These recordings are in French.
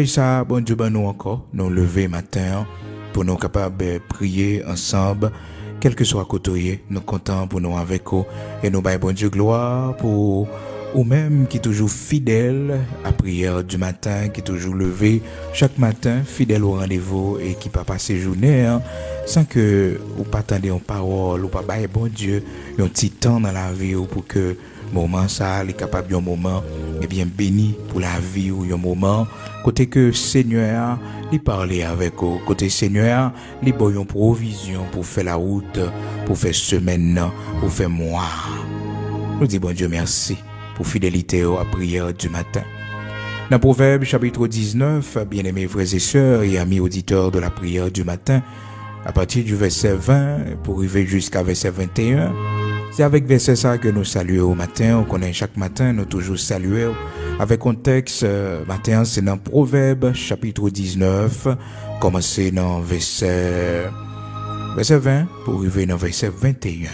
Soleil ça, bon Dieu, ben nous encore, nous lever matin pour nous capables de prier ensemble, quel que soit côté, nous comptons pour nous avec vous et nous baillons bon Dieu gloire pour ou même qui est toujours fidèle à prière du matin, qui est toujours levé chaque matin, fidèle au rendez-vous et qui pas passer journée sans que ou pas attendre en parole ou pas bailler bon Dieu un petit temps dans la vie ou pour que moment ça est capable d'un moment et bien béni pour la vie ou un moment côté que Seigneur lui parler avec vous côté Seigneur lui donne une provision pour faire la route pour faire semaine pour faire mois. Nous disons bon Dieu merci pour fidélité à la prière du matin. Dans Proverbe chapitre 19, bien-aimés frères et sœurs et amis auditeurs de la prière du matin, à partir du verset 20 pour arriver jusqu'à verset 21, c'est avec verset ça que nous saluons au matin. On connaît chaque matin, nous toujours saluer avec un texte matin, c'est dans Proverbe chapitre 19, commencer dans verset 20 pour arriver dans verset 21.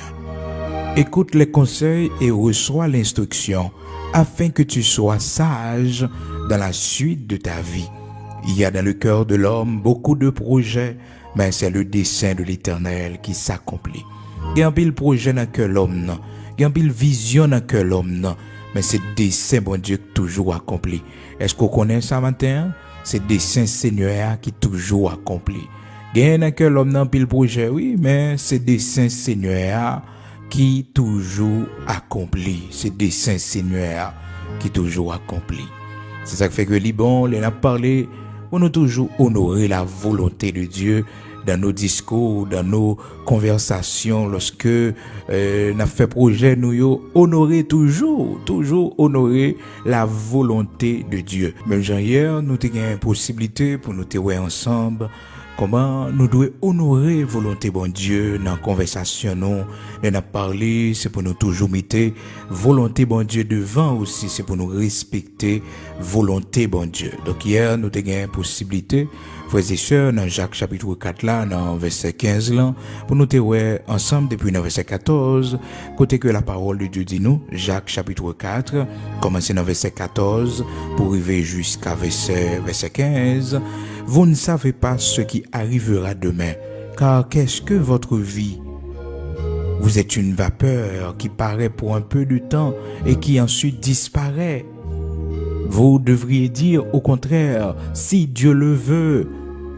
Écoute les conseils et reçois l'instruction afin que tu sois sage dans la suite de ta vie. Il y a dans le cœur de l'homme beaucoup de projets, mais c'est le dessein de l'Éternel qui s'accomplit. Il y a un pile projet dans le cœur de l'homme, il y a un pile vision dans le cœur de l'homme, mais c'est le dessein bon Dieu qui toujours accompli. Est-ce qu'on connaît ça matin? C'est le dessein Seigneur qui toujours accompli. Il y a dans le cœur de l'homme un pile projet, oui, mais c'est le dessein Seigneur qui toujours accompli. C'est des saints Seigneur qui toujours accompli. C'est ça qui fait que Liban, il a parlé pour nous toujours honorer la volonté de Dieu dans nos discours, dans nos conversations, lorsque n'a fait projet nous honorer toujours honorer la volonté de Dieu. Même hier, nous avons une possibilité pour nous trouver ensemble. Comment nous devons honorer la volonté bon Dieu dans la conversation nous a parlé, c'est pour nous toujours mettre volonté bon Dieu devant aussi, c'est pour nous respecter volonté bon Dieu. Donc hier nous avons une possibilité, frères et sœurs, dans Jacques chapitre 4 là, dans verset 15 là, pour nous trouver ensemble depuis dans verset 14, côté que la parole de Dieu dit nous, Jacques chapitre 4, commencer dans verset 14 pour arriver jusqu'à verset 15. Vous ne savez pas ce qui arrivera demain, car qu'est-ce que votre vie? Vous êtes une vapeur qui paraît pour un peu de temps et qui ensuite disparaît. Vous devriez dire au contraire, si Dieu le veut,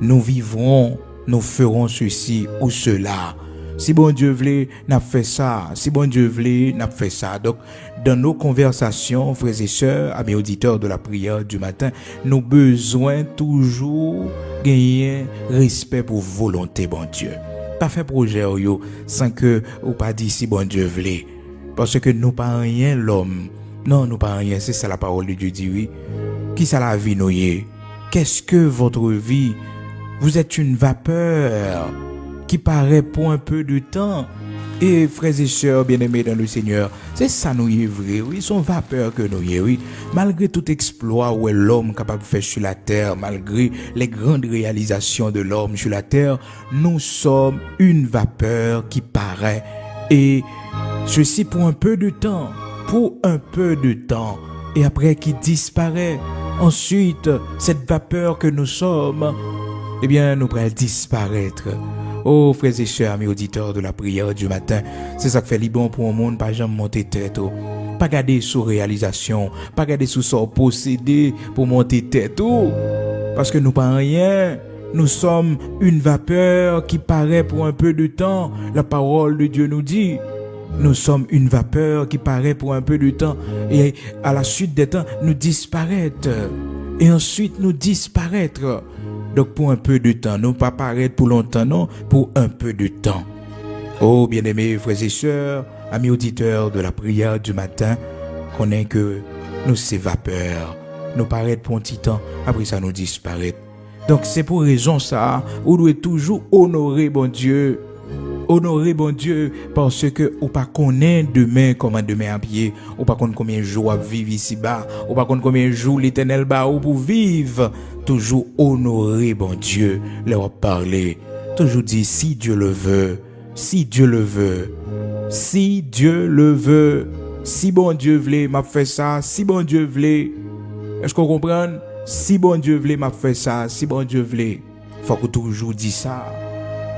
nous vivrons, nous ferons ceci ou cela. Si bon Dieu voulait, n'a fait ça. Si bon Dieu voulait, n'a fait ça. Donc, dans nos conversations, frères et sœurs, amis auditeurs de la prière du matin, nous besoin toujours gagner respect pour volonté bon Dieu. Pas faire projet yo sans que ou pas dire si bon Dieu voulait. Parce que nous pas rien l'homme. Non, nous pas rien, c'est ça la parole de Dieu dit oui. Qui ça la vie nous y est? Qu'est-ce que votre vie? Vous êtes une vapeur qui paraît pour un peu de temps. Et frères et sœurs bien-aimés dans le Seigneur, c'est ça nous y est vrai, oui, son vapeur que nous y est, oui. Malgré tout exploit où est l'homme capable de faire sur la terre, malgré les grandes réalisations de l'homme sur la terre, nous sommes une vapeur qui paraît, et ceci pour un peu de temps, et après qui disparaît. Ensuite, cette vapeur que nous sommes, eh bien, nous pourrons disparaître. Oh, frères et sœurs, amis auditeurs de la prière du matin, c'est ça que fait Liban pour un monde, pas jamais monter tête, pas garder sous réalisation, pas garder sous son possédé pour monter tête, parce que nous pas rien, nous sommes une vapeur qui paraît pour un peu de temps, la parole de Dieu nous dit, nous sommes une vapeur qui paraît pour un peu de temps, et à la suite des temps, nous disparaître, et ensuite nous disparaître. Donc pour un peu de temps, non pas paraître pour longtemps, non, pour un peu de temps. Oh bien-aimés frères et sœurs, amis auditeurs de la prière du matin, connaît que nous c'est vapeur, nous paraître pour un petit temps, après ça nous disparaître. Donc c'est pour raison ça, vous devez toujours honorer bon Dieu. Honorer bon Dieu parce que ou pas connaît demain comment demain à pied, ou pas connaît combien de jours à vivre ici bas, ou pas connaît combien de jours l'Éternel bas ou pour vivre. Toujours honorer bon Dieu, leur parler. Toujours dire si Dieu le veut, si Dieu le veut, si Dieu le veut, si bon Dieu voulait m'a fait ça, si bon Dieu voulait. Est-ce qu'on comprend? Si bon Dieu voulait m'a fait ça, si bon Dieu voulait, faut que toujours dit ça.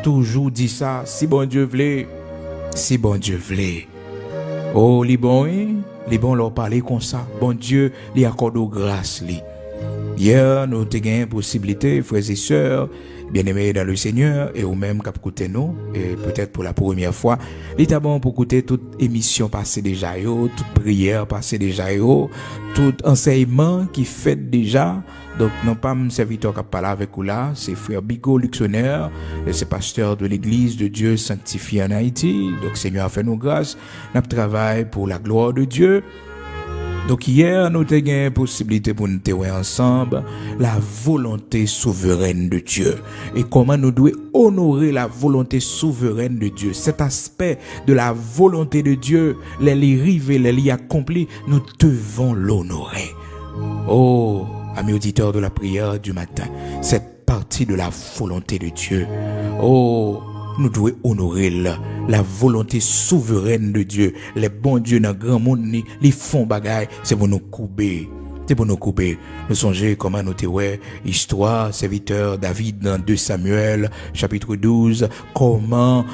Toujours dit ça, si bon Dieu voulait, si bon Dieu voulait. Oh, les bons, leur parler comme ça. Bon Dieu, les accorde grâce, li. Hier, nous avons une possibilité, frères et sœurs, bien-aimés dans le Seigneur, et ou même qui écouté nous, et peut-être pour la première fois, il est bon pour écouter toute émission passée déjà, toute prière passée déjà, tout enseignement qui fait déjà. Donc, non pas mon serviteur qui parle avec vous là, c'est frère Bigot Luxonnaire, et c'est pasteur de l'église de Dieu sanctifié en Haïti. Donc, Seigneur a fait nous grâce, nous travaillons pour la gloire de Dieu. Donc hier, nous avons une possibilité pour nous voir ensemble la volonté souveraine de Dieu. Et comment nous devons honorer la volonté souveraine de Dieu. Cet aspect de la volonté de Dieu, les rivés, les accomplis, nous devons l'honorer. Oh, amis auditeurs de la prière du matin, cette partie de la volonté de Dieu. Oh, nous devons honorer la volonté souveraine de Dieu. Les bons dieux dans le grand monde, les font bagaille, c'est pour nous couper. C'est pour nous couper. Nous songez comment nous ouais, histoire, serviteur David dans 2 Samuel, chapitre 12, comment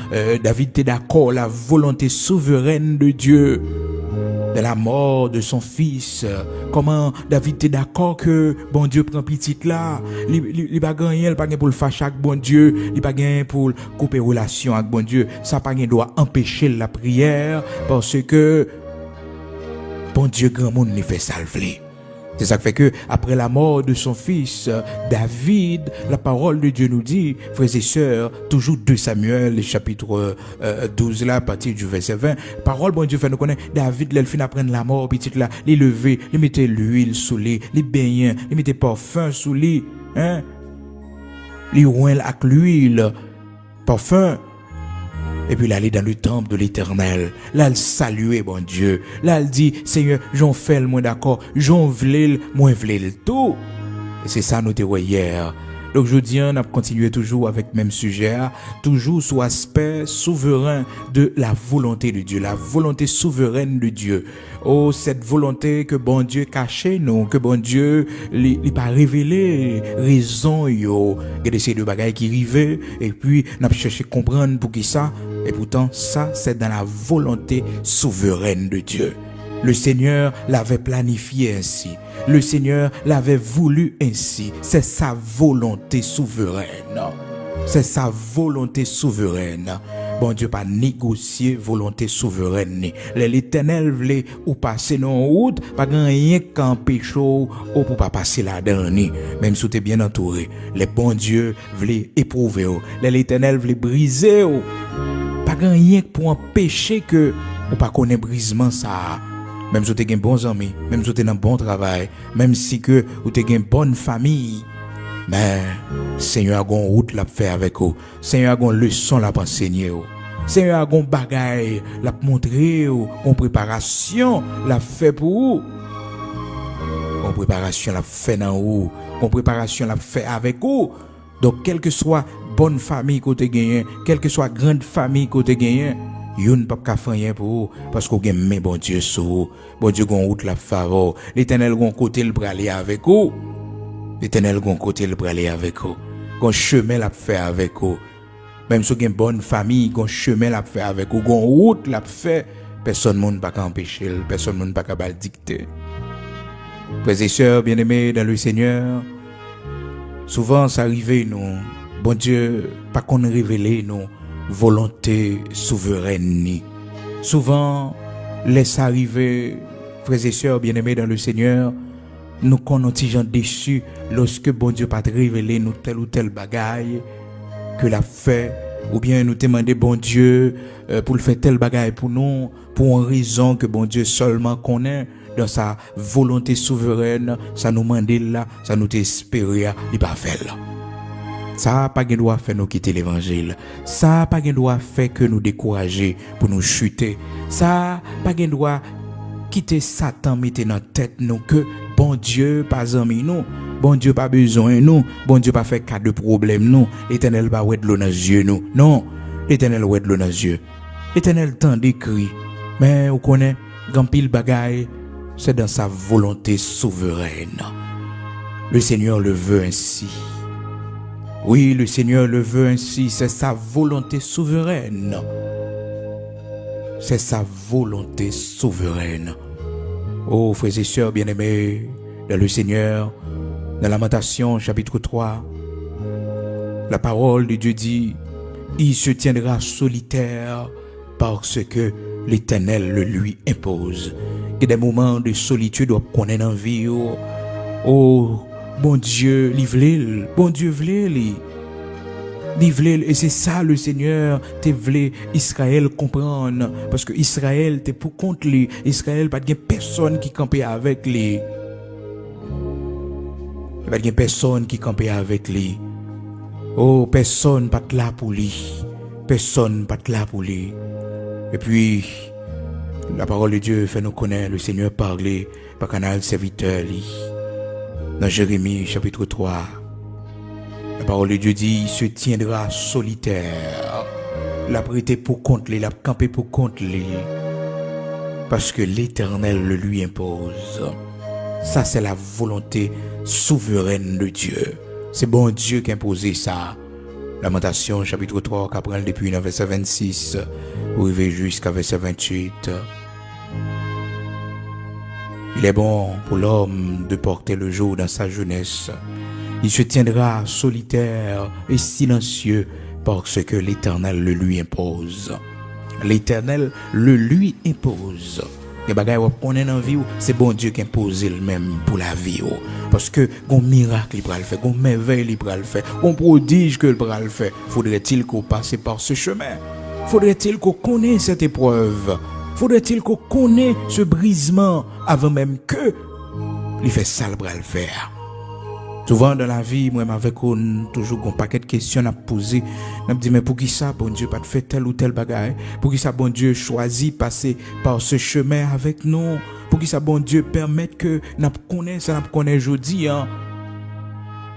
David était d'accord, la volonté souveraine de Dieu. De la mort de son fils, comment David était d'accord que bon Dieu prend petit là, il pas gagner, il pas pour le fâcher avec bon Dieu, il pas gagner pour couper relation avec bon Dieu, ça pas doit empêcher la prière parce que bon Dieu grand monde ne fait salver. C'est ça qui fait que, après la mort de son fils, David, la parole de Dieu nous dit, frères et sœurs, toujours 2 Samuel, chapitre 12 là, à partir du verset 20, parole, bon Dieu fait nous connaître, David, il fin après la mort, petite là, il levé, il mettait l'huile sous lui, il baignait, il mettait parfum sous lui, hein, il oint avec l'huile, parfum. Et puis là, il est dans le temple de l'Éternel. Là, il salue, bon Dieu. Là, il dit, Seigneur, j'en fais le moins d'accord. J'en v'lais, moins v'lais le tout. Et c'est ça, nous te voyons hier. Donc, je dis, on a continué toujours avec le même sujet, toujours sous aspect souverain de la volonté de Dieu, la volonté souveraine de Dieu. Oh, cette volonté que bon Dieu cachait, non, que bon Dieu n'est pas révélé, raison, yo. Il y a des séries de bagailles qui arrivent, et puis, on a cherché à comprendre pour qui ça. Et pourtant, ça, c'est dans la volonté souveraine de Dieu. Le Seigneur l'avait planifié ainsi. Le Seigneur l'avait voulu ainsi. C'est sa volonté souveraine. C'est sa volonté souveraine. Bon Dieu pas négocier volonté souveraine. L'Éternel voulait ou passer dans route, pas rien qu'empêcher ou pour pas passer là-dedans. Même si tu es bien entouré. Les bons dieux voulaient éprouver. L'Éternel voulait briser. Pas rien pour empêcher que ou pas connaître brisement ça. Même si tu as un bon ami, même si tu as un bon travail, même si tu as une bonne famille, mais Seigneur a une route la faire avec vous. Seigneur a une leçon la enseigner. Seigneur a une bagaille la montrer, une préparation la fait pour vous. Une préparation la fait dans vous, une préparation la fait avec vous. Donc quelle que soit bonne famille que tu as gagné, quelle que soit grande famille que tu as gagné, yon pas ka faire rien pour vous parce qu'on gagne mais bon Dieu sous bon Dieu gon route la faveur l'Éternel gon côté le braler avec vous l'Éternel gon côté le braler avec vous gon chemin la faire avec vous même si vous avez une bonne famille gon chemin la faire avec vous gon route la faire personne monde pas empêcher personne monde pas capable dicter. Frères et sœurs bien-aimés dans le Seigneur, souvent ça arrive nous bon Dieu pas qu'on révéler nous volonté souveraine. Souvent, laisse arriver, frères et sœurs bien-aimés dans le Seigneur, nous connaissons des gens déçus lorsque bon Dieu pas révélé nous tel ou tel bagaille que l'a fait, ou bien nous demander bon Dieu pour le faire tel bagaille pour nous, pour une raison que bon Dieu seulement connaît dans sa volonté souveraine, ça nous demande là, ça nous espérer, il pas fait là. Ça pas gain doit faire nous quitter l'évangile. Ça pas gain doit faire que nous décourager pour nous chuter. Ça pas gain doit quitter Satan mettre dans tête nous que bon Dieu pas ami nous. Bon Dieu pas besoin nous. Bon Dieu pas fait cas de problème nous. L'Éternel pas ouais de l'eau dans les yeux nous. Non, l'Éternel ouais de l'eau dans les yeux. L'Éternel tend d'écrit. Mais vous connaissez grand pile bagaille, c'est dans sa volonté souveraine. Le Seigneur le veut ainsi. Oui, le Seigneur le veut ainsi. C'est sa volonté souveraine. C'est sa volonté souveraine. Oh, frères et sœurs bien-aimés, dans le Seigneur, dans Lamentation chapitre 3, la parole de Dieu dit, il se tiendra solitaire parce que l'Éternel le lui impose. Il y a des moments de solitude qu'on est en vie. Oh, bon Dieu, livre-le. Bon Dieu, livre-le. Et c'est ça le Seigneur te voulait Israël comprendre. Parce que Israël t'es pour contre lui. Israël, pas de personne qui campait avec lui. Pas de personne qui campait avec lui. Oh, personne pas là pour lui. Personne pas là pour lui. Et puis, la parole de Dieu fait nous connaître le Seigneur parler par canal serviteur lui. Dans Jérémie chapitre 3, la parole de Dieu dit, il se tiendra solitaire. La prêté pour contre lui, la campé pour contre lui. Parce que l'Éternel le lui impose. Ça, c'est la volonté souveraine de Dieu. C'est bon Dieu qui a imposé ça. Lamentation chapitre 3, qu'après depuis le verset 26, pour arriver jusqu'à verset 28. Il est bon pour l'homme de porter le jour dans sa jeunesse. Il se tiendra solitaire et silencieux parce que l'Éternel le lui impose. L'Éternel le lui impose. Les bagages qu'on est dans la vie, c'est bon Dieu qui impose lui-même pour la vie. Parce que un miracle il pourra le faire, un merveille il pourra le faire, un prodige que il pourra le faire. Faudrait-il qu'on passe par ce chemin? Faudrait-il qu'on connaisse cette épreuve? Faudrait-il qu'on connaisse ce brisement avant même que il fait ça le faire? Souvent dans la vie, moi avec on toujours un paquet de questions à poser. On me dit mais pour qui ça bon Dieu pas de fait tel ou tel bagaille? Pour qui ça bon Dieu choisit passer par ce chemin avec nous? Pour qui ça bon Dieu permet que nous connaissons aujourd'hui hein?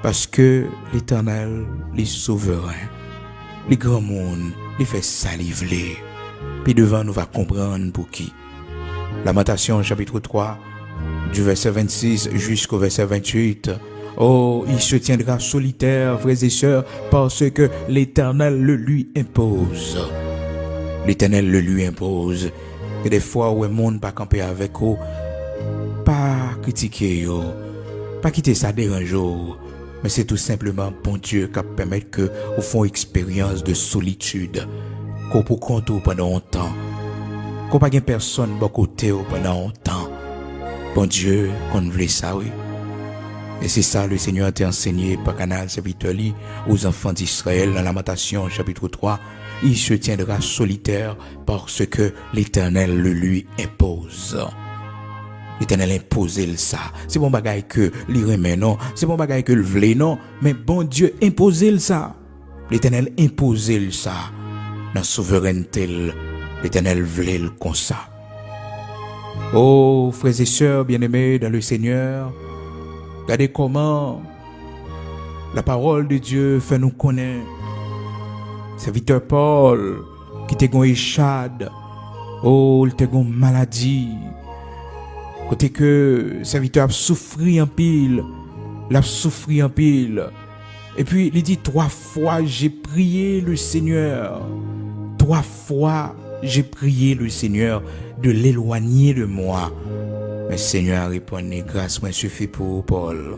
Parce que l'Éternel, les souverains, les grands mondes, les fait saliver. Puis devant nous va comprendre pour qui. Lamentation chapitre 3 du verset 26 jusqu'au verset 28. Oh, il se tiendra solitaire, frères et sœurs, parce que l'Éternel le lui impose. L'Éternel le lui impose. Et des fois où le monde pas camper avec vous, pas critiquer yo, pas quitter ça dérange, mais c'est tout simplement bon Dieu qui permet que vous font expérience de solitude, qu'on peut compter pendant longtemps, qu'on pas personne à côté pendant longtemps. Bon Dieu, qu'on voulait ça, oui. Et c'est ça le Seigneur t'a enseigné par canal serviteur aux enfants d'Israël dans Lamentation chapitre 3. Il se tiendra solitaire parce que l'Éternel le lui impose. L'Éternel impose ça. C'est bon bagaille que lui remet non. C'est bon bagaille que le voulait non. Mais bon Dieu impose ça. L'Éternel impose ça. Dans la souveraineté, l'Éternel voulait comme ça. Oh, frères et sœurs bien-aimés dans le Seigneur, regardez comment la parole de Dieu fait nous connaître. Serviteur Paul, qui te gon échade, oh, il te gon maladie. Côté que serviteur a souffri en pile, l'a souffri en pile. Et puis il dit 3 fois j'ai prié le Seigneur. 3 fois j'ai prié le Seigneur de l'éloigner de moi. Mais le Seigneur a répondu, grâce moi suffit pour Paul.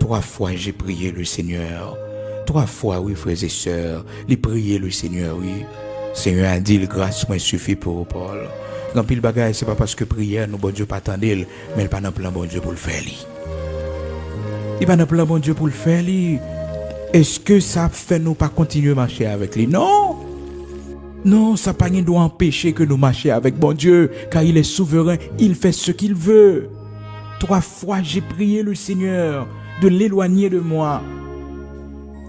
3 fois j'ai prié le Seigneur. 3 fois, oui, frères et sœurs, il prié le Seigneur, oui. Le Seigneur a dit, grâce moi suffit pour Paul. Dans pile bagaille, c'est pas parce que prière, nous, bon Dieu, pas attendre, mais il pas dans plan bon Dieu pour le faire. Il pas dans plan bon Dieu pour le faire. Est-ce que ça fait nous pas continuer à marcher avec lui? Non! Non, ça pas doit empêcher que nous marchions avec bon Dieu, car il est souverain, il fait ce qu'il veut. 3 fois j'ai prié le Seigneur de l'éloigner de moi.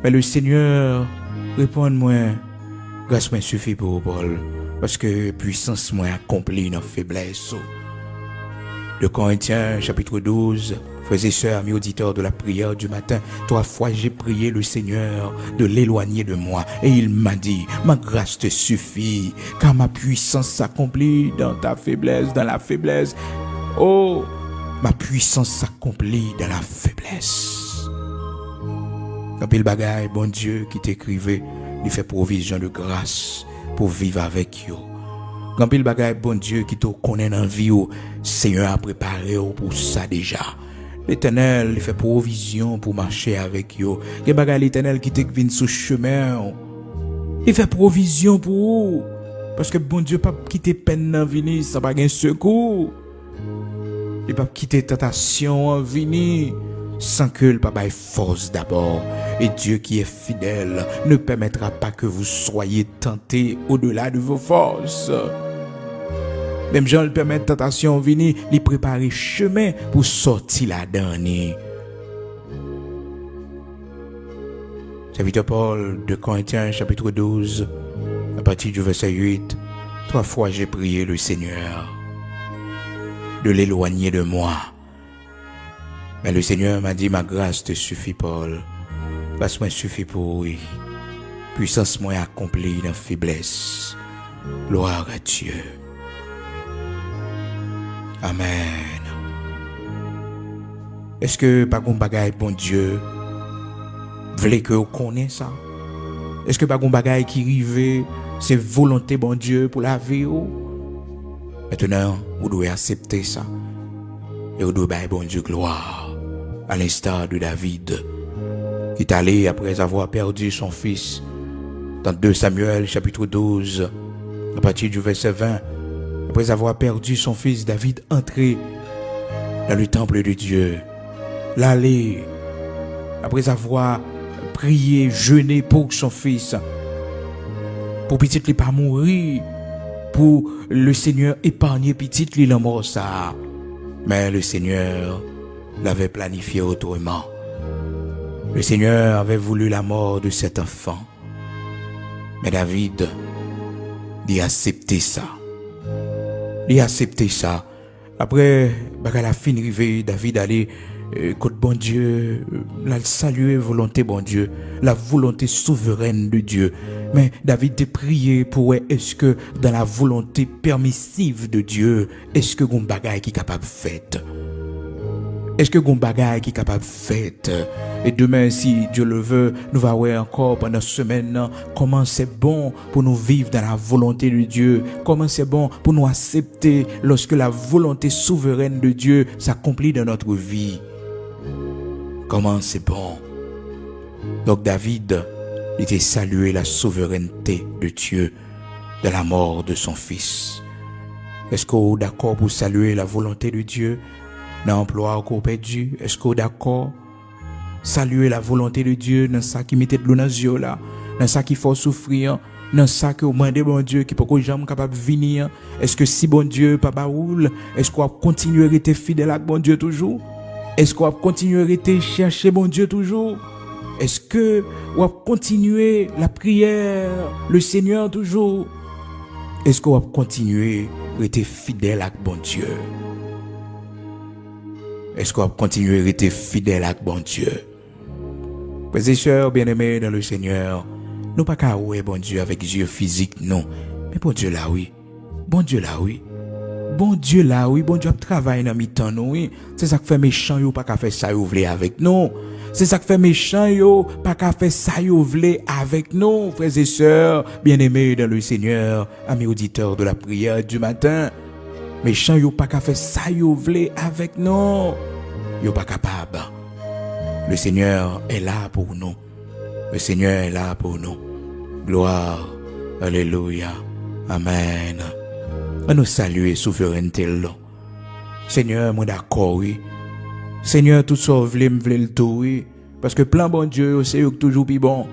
Mais le Seigneur répond-moi, grâce moi suffit pour Paul, parce que puissance moi accomplit nos faiblesses. De Corinthiens chapitre 12, frères et sœurs, amis auditeurs de la prière du matin, 3 fois j'ai prié le Seigneur de l'éloigner de moi. Et il m'a dit, ma grâce te suffit, car ma puissance s'accomplit dans ta faiblesse, dans la faiblesse. Oh, ma puissance s'accomplit dans la faiblesse. Quand il bagaille, bon Dieu, qui t'écrivait, il fait provision de grâce pour vivre avec vous. Quand il bagaille, bon Dieu, qui te connaît dans la vie, Seigneur a préparé pour ça déjà. L'Éternel, il fait provision pour marcher avec vous. Il bagaille l'Éternel qui te vient sur chemin. Il fait provision pour vous. Parce que bon Dieu, pas quitter peine dans venir, ça pas gain secours. Il pas quitter tentation en venir sans que le papa ait force d'abord. Et Dieu qui est fidèle ne permettra pas que vous soyez tentés au-delà de vos forces. Même Jean le permet de tentation venir, lui préparer chemin pour sortir la dernière. Serviteur Paul de Corinthiens chapitre 12, à partir du verset 8, 3 fois j'ai prié le Seigneur de l'éloigner de moi. Mais le Seigneur m'a dit, ma grâce te suffit, Paul. Grâce moi suffit pour oui. Puissance moi accomplie dans faiblesse. Gloire à Dieu. Amen. Est-ce que par contre bagaille bon Dieu voulez que vous connaissez ça? Est-ce que par contre bagaille qui rive c'est volonté bon Dieu pour la vie ou? Maintenant, vous devez accepter ça. Et vous devez bailler bon Dieu gloire. À l'instar de David, qui est allé après avoir perdu son fils. Dans 2 Samuel chapitre 12, à partir du verset 20, après avoir perdu son fils, David entré dans le temple de Dieu. L'aller, après avoir prié, jeûné pour son fils, pour petit lui pas mourir, pour le Seigneur épargner petit lui la mort ça. Mais le Seigneur l'avait planifié autrement. Le Seigneur avait voulu la mort de cet enfant. Mais David, il a accepté ça. Il a accepté ça. Après, à la fin de David allait côté bon Dieu, la saluer volonté bon Dieu, la volonté souveraine de Dieu. Mais David te prié pour est-ce que dans la volonté permissive de Dieu, est-ce que gon bagaille qui est capable de faire? Est-ce que gon bagaille qui est capable de faire? Et demain, si Dieu le veut, nous allons voir encore pendant cette semaine comment c'est bon pour nous vivre dans la volonté de Dieu. Comment c'est bon pour nous accepter lorsque la volonté souveraine de Dieu s'accomplit dans notre vie. Comment c'est bon. Donc David était salué la souveraineté de Dieu de la mort de son fils. Est-ce qu'on est d'accord pour saluer la volonté de Dieu dans l'emploi qu'on perdu? Est-ce qu'on est d'accord? Saluer la volonté de Dieu dans ça qui mettait de l'eau dans les yeux là, dans ça qui faut souffrir, dans ça que vous demandez bon Dieu qui peut que jamais capable de venir. Est-ce que si bon Dieu pas roule, est-ce qu'on va continuer à être fidèle à bon Dieu toujours? Est-ce qu'on va continuer à être chercher bon Dieu toujours? Est-ce que on va continuer la prière, le Seigneur toujours? Est-ce qu'on va continuer à être fidèle à bon Dieu? Est-ce qu'on va continuer à être fidèle à bon Dieu? Frères et sœurs bien-aimés dans le Seigneur, nous pas qu'à ouer bon Dieu avec yeux physiques, non. Mais bon Dieu là, oui. Bon Dieu là, oui. Bon Dieu là, oui. Bon Dieu travaille dans mi-temps, nous, oui. C'est ça qui fait méchant, yo, pas qu'à faire ça, yo, vle avec nous. C'est ça qui fait méchant, yo, pas qu'à faire ça, yo, vle avec nous. Frères et sœurs bien-aimés dans le Seigneur, amis auditeurs de la prière du matin. Méchant, yo, pas qu'à faire ça, yo, vle avec nous. Yo, pas capable. Le Seigneur est là pour nous. Le Seigneur est là pour nous. Gloire. Alléluia. Amen. On nous salue souveraineté là. Seigneur, moi d'accord, oui. Seigneur, tout ça, vle le tout, oui. Parce que plan bon Dieu, c'est toujours plus bon.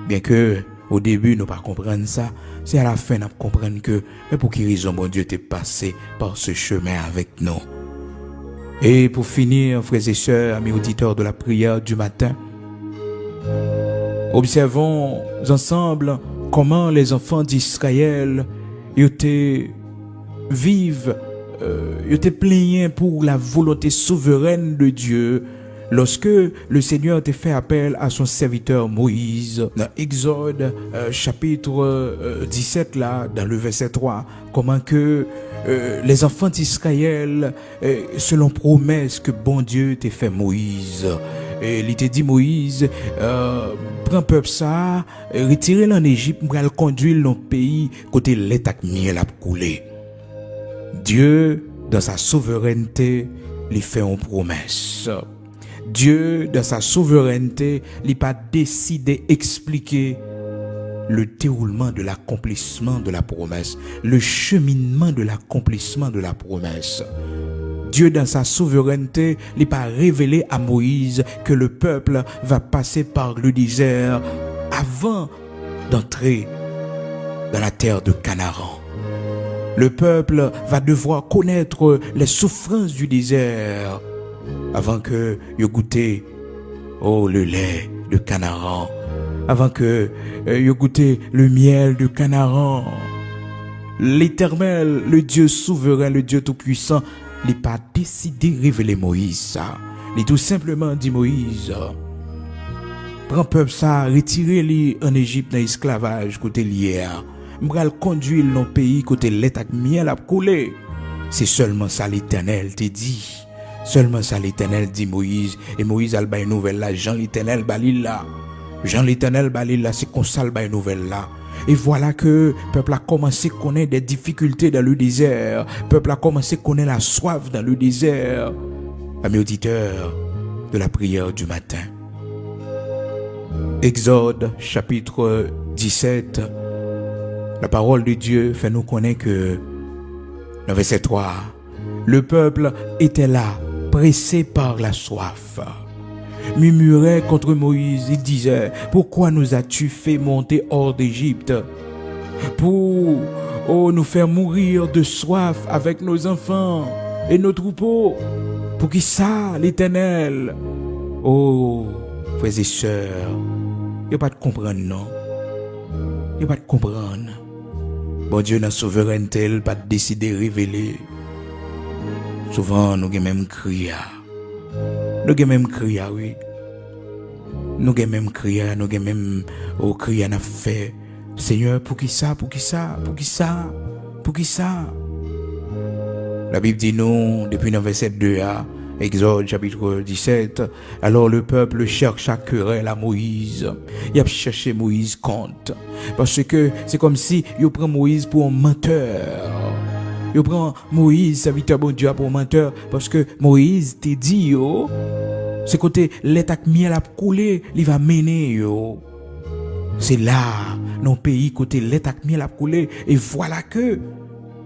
Bien que, au début, nous pas comprendre ça. C'est à la fin, nous comprendre que, mais pour quelle raison bon Dieu t'est passé par ce chemin avec nous. Et pour finir, frères et sœurs, amis auditeurs de la prière du matin, observons ensemble comment les enfants d'Israël vivent, étaient plaignés pour la volonté souveraine de Dieu lorsque le Seigneur a fait appel à son serviteur Moïse. Dans Exode chapitre 17, là, dans le verset 3, comment que les enfants d'Israël, selon promesse que bon Dieu t'a fait Moïse. Et il t'a dit Moïse, prends peuple ça, retirez-le en Égypte, pour le conduire dans le pays, côté l'état miel a coulé. Dieu, dans sa souveraineté, lui fait une promesse. Dieu, dans sa souveraineté, il n'a pas décidé d'expliquer le déroulement de l'accomplissement de la promesse, le cheminement de l'accomplissement de la promesse. Dieu, dans sa souveraineté, n'a pas révélé à Moïse que le peuple va passer par le désert avant d'entrer dans la terre de Canaan. Le peuple va devoir connaître les souffrances du désert avant que il goûte le lait de Canaan, avant que il goûte le miel de Canaan. L'Éternel, le Dieu souverain, le Dieu tout-puissant, n'a pas décidé de révéler Moïse ça. Il a tout simplement dit Moïse, prends peuple ça, retirez-les en Égypte dans l'esclavage côté l'hier. M'bral conduire dans le pays côté l'état miel a coulé. C'est seulement ça l'Éternel te dit. Seulement ça l'Éternel dit Moïse. Et Moïse a une nouvelle là. Jean l'Éternel balil là. Jean l'Éternel balil là. C'est comme ça une nouvelle là. Et voilà que le peuple a commencé à connaître des difficultés dans le désert. Le peuple a commencé à connaître la soif dans le désert. Amis auditeurs de la prière du matin. Exode chapitre 17. La parole de Dieu fait nous connaître que, dans verset 3, le peuple était là, pressé par la soif. Murmurait contre Moïse, il disait, pourquoi nous as-tu fait monter hors d'Égypte? Pour nous faire mourir de soif avec nos enfants et nos troupeaux. Pour qui ça, l'Éternel? Oh, frères et sœurs, il n'y a pas de comprendre, non? Il n'y a pas de comprendre. Bon Dieu, dans la souveraineté, il n'a pas décidé de révéler. Souvent, nous avons même crié. Nous avons même crié, oui. Nous avons même crié, nous avons même crié, nous avons fait. Seigneur, pour qui ça, pour qui ça, pour qui ça, pour qui ça? La Bible dit non, depuis le verset 2 à Exode chapitre 17, alors le peuple chercha querelle à Moïse. Il a cherché Moïse compte. Parce que c'est comme si il prend Moïse pour un menteur. Il prend Moïse, serviteur bon Dieu, pour un menteur. Parce que Moïse t'a dit, c'est côté l'état miel a coulé, il va mener, C'est là, dans le pays, côté l'état miel a coulé. Et voilà que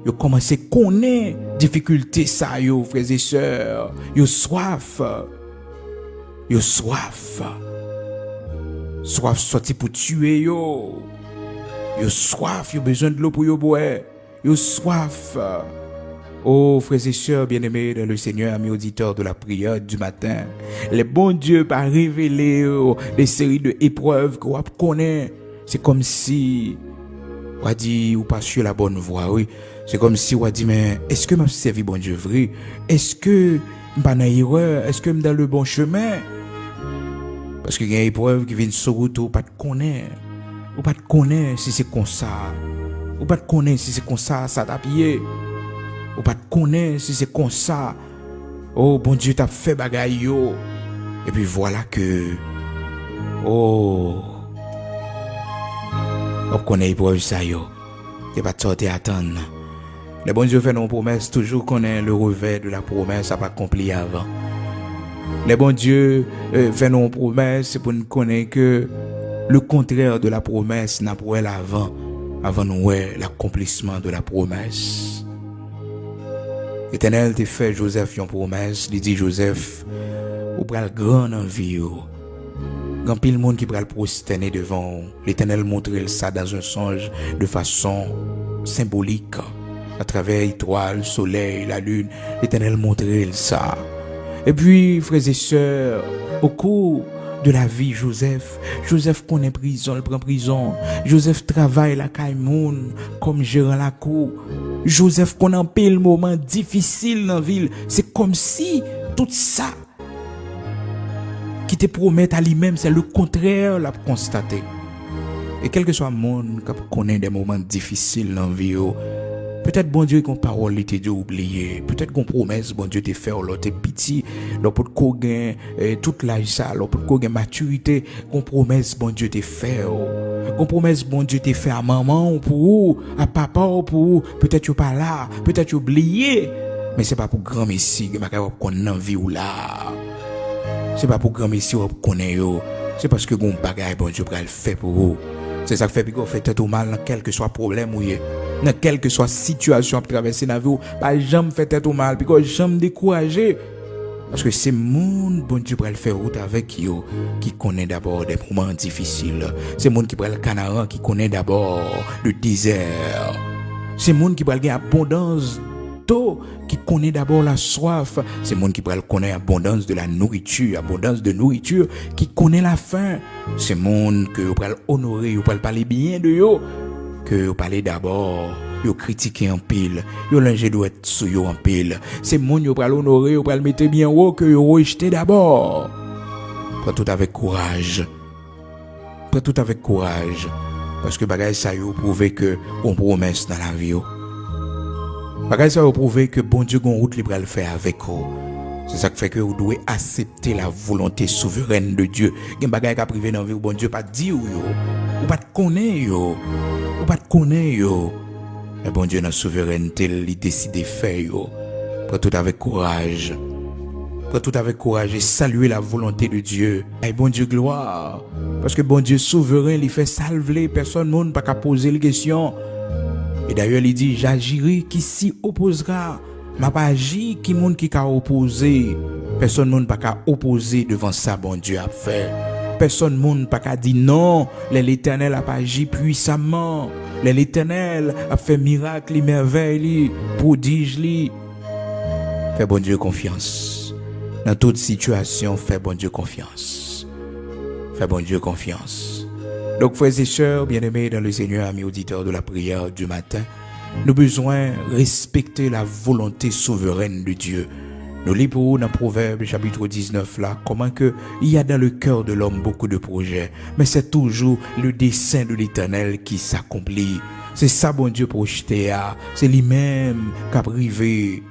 yo commencé à connaître difficulté ça yo frères et sœurs, yo soif sorti pour tuer yo soif, yo besoin de l'eau pour yo boire, yo soif. Oh frères et sœurs bien-aimés dans le Seigneur, amis auditeurs de la prière du matin, les bons Dieu pas révéler des séries de épreuves qu'on connaît. C'est comme si on a dit ou pas sur la bonne voie, oui. C'est comme si on a dit, mais est-ce que m'a servi bon Dieu vrai? Est-ce que m'a pas erreur? Est-ce que m'a dans le bon chemin? Parce qu'il y a une épreuve qui vient sur route ou pas te connaître. Ou pas te connaître si c'est comme ça. Ou pas te connaître si c'est comme ça, ça t'a pillé. Ou pas te connaître si c'est comme ça. Oh, bon Dieu t'a fait bagaille yo. Et puis voilà que, oh, on connaît l'épreuve ça yo. Il n'y a pas de sortie à attendre. Le bon Dieu fait nos promesses, toujours qu'on ait le revers de la promesse, ça pas accompli avant. Le bon Dieu fait nos promesses, c'est pour nous connaître que le contraire de la promesse n'a pas eu avant nous l'accomplissement de la promesse. L'Éternel t'a fait Joseph une promesse, il dit Joseph, ou pral grand en vie. Grand pile monde qui pral prosterner devant l'Éternel montrer ça dans un songe de façon symbolique. À travers l'étoile, le soleil, la lune, l'Éternel montrait ça. Et puis, frères et sœurs, au cours de la vie, Joseph connaît prison, il prend prison. Joseph travaille la Caïmoun comme gérant la cour. Joseph connaît un pile moment difficile dans la ville. C'est comme si tout ça qui te promet à lui-même, c'est le contraire, l'a constaté. Et quel que soit le monde qui connaît des moments difficiles dans la vie, Peut-être bon Dieu qu'on parole était dû oublier. Peut-être qu'on promesse bon Dieu t'es fait l'autre petit, l'autre pour gain toute l'âge ça, l'autre pour gain maturité, qu'on promesse bon Dieu t'es fait. Qu'on promesse bon Dieu t'es fait à maman pour à papa pour peut-être tu pas là, peut-être tu oublié. Mais c'est pas pour grand messie que m'a qu'on envie ou là. C'est pas pour grand messie ou connaît yo. C'est parce que gon bagaille bon Dieu pral fait pour vous. C'est ça qui fait qu'on fait tête au mal dans quel que soit problème ou dans quelle que soit situation à traverser dans la vie, pas jamais fait tête au mal, puis jamais décourager. Parce que c'est monde bon Dieu pour le faire route avec eux qui connaît d'abord des moments difficiles. C'est monde qui prend le canaran qui connaît d'abord le désert. C'est monde qui prend l'abondance d'eau qui connaît d'abord la soif. C'est monde qui prend connaît abondance de la nourriture, abondance de nourriture qui connaît la faim. C'est monde que vous pouvez honorer, vous pouvez parler bien de eux. Que vous parlez d'abord, vous critiquez en pile, vous lingez doit être sous vous en pile. C'est mon vous pouvez l'honorer, vous pouvez le mettre bien haut, que vous rejetez d'abord. Prends tout avec courage. Prends tout avec courage. Parce que bagay ça vous prouve que on promesse dans la vie. Bagay ça vous prouve que bon Dieu gon route libre à le faire avec vous. C'est ça qui fait que vous devez accepter la volonté souveraine de Dieu. Gen bagay ka privé dans la vie, bon Dieu pas dire ou pas te connaître yo. Ou pas te connaître yo. Mais bon Dieu dans la souveraineté, il décide de faire yo. Prends tout avec courage. Prends tout avec courage et saluer la volonté de Dieu. Et bon Dieu gloire. Parce que bon Dieu souverain, il fait salver personne monde pas qu'à poser les questions. Et d'ailleurs il dit j'agirai qui s'y opposera. M'a pas agi qui monde qui qu'a opposé. Personne monde pas qu'à opposer devant ça bon Dieu a fait. Personne monde pas qu'à dire non, l'Éternel a pas agi puissamment. L'Éternel a fait miracle, merveille, prodige li. Fais bon Dieu confiance. Dans toute situation, fais bon Dieu confiance. Fais bon Dieu confiance. Donc frères et sœurs, bien-aimés dans le Seigneur, amis auditeurs de la prière du matin, nous avons besoin de respecter la volonté souveraine de Dieu. Nous lisons dans Proverbe chapitre 19 là, comment que il y a dans le cœur de l'homme beaucoup de projets, mais c'est toujours le dessein de l'Éternel qui s'accomplit. C'est ça bon Dieu projeté à, c'est lui-même qui a privé.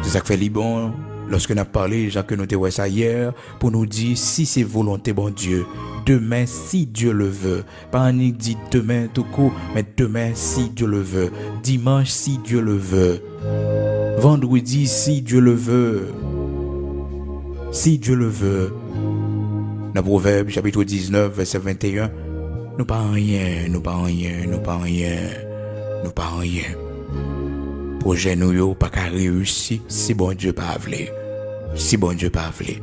C'est ça que fait Liban, lorsque nous avons parlé, Jean que nous avons ça hier, pour nous dire si c'est volonté bon Dieu, demain si Dieu le veut. Pas on dit demain tout court, mais demain si Dieu le veut. Dimanche si Dieu le veut. Vendredi si Dieu le veut. Si Dieu le veut. Dans Proverbe chapitre 19 verset 21, nous pas rien, nous pas rien, nous pas rien, nous pas rien. Projet nous yo pas qu'à réussir si bon Dieu pas voulu. Si bon Dieu pas voulu.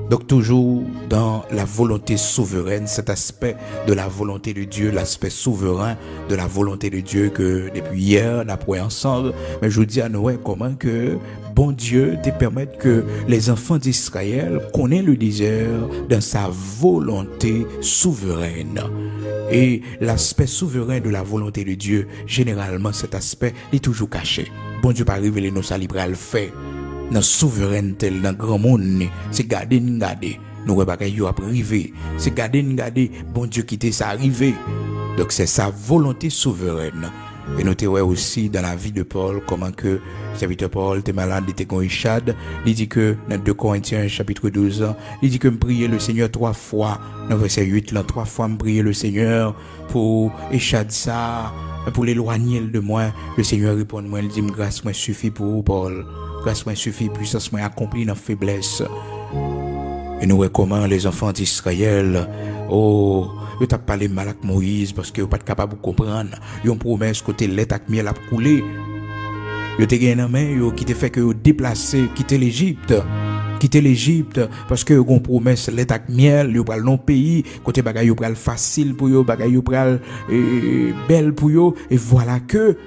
Donc toujours dans la volonté souveraine, cet aspect de la volonté de Dieu, l'aspect souverain de la volonté de Dieu que depuis hier, on a pris ensemble. Mais je vous dis à Noé comment que bon Dieu te permette que les enfants d'Israël connaissent le désert dans sa volonté souveraine. Et l'aspect souverain de la volonté de Dieu, généralement cet aspect est toujours caché. Bon Dieu pas révéler nos salibres à le faire. Dans souveraineté dans grand monde c'est garder nous bagay yo a privé c'est garder bon Dieu quitter ça arrivé. Donc c'est sa volonté souveraine. Et nous ouais aussi dans la vie de Paul comment que serviteur Paul était malade, il était conchade, il dit que dans 2 Corinthiens chapitre 12 il dit que me prier le Seigneur 3 fois dans verset 8 là 3 fois me prier le Seigneur pour échade ça pour l'éloigner de moi. Le Seigneur répond moi il dit grâce moi suffit pour vous, Paul. Grâce moi suffit, puissance moi accomplie dans faiblesse. Et nous voyons comment les enfants d'Israël, ils t'ont parlé mal avec Moïse parce qu'ils n'ont pas capable de comprendre. Ils ont promesse côté lait avec miel a coulé. Ils ont gagné une main qui te fait que ils déplacé, quitter l'Égypte. Quitter l'Égypte parce que ils ont promesse lait avec miel, ils pral non pays, côté bagay ils pral facile pour eux, bagay ils pral belle pour eux et voilà que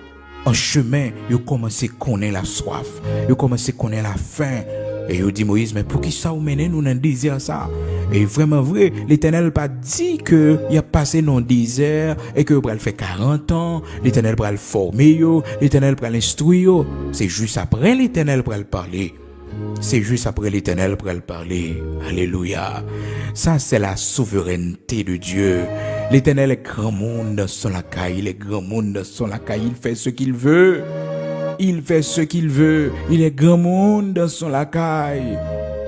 en chemin, ils commencent à connaître la soif, ils commencent à connaître la faim. Et ils dit Moïse, mais pour qui ça vous mène nous dans le désert ça? Et vraiment vrai, l'Éternel pas dit que il a passé dans le désert et que il fait 40 ans, l'Éternel va le former, l'Éternel va l'instruire. C'est juste après l'Éternel va le parler. c'est juste après l'Éternel pour le parler. Alléluia. Ça, c'est la souveraineté de Dieu. L'Éternel est grand monde dans son lacaille. Il est grand monde dans son lacaille. Il fait ce qu'il veut. Il fait ce qu'il veut. Il est grand monde dans son lacaille.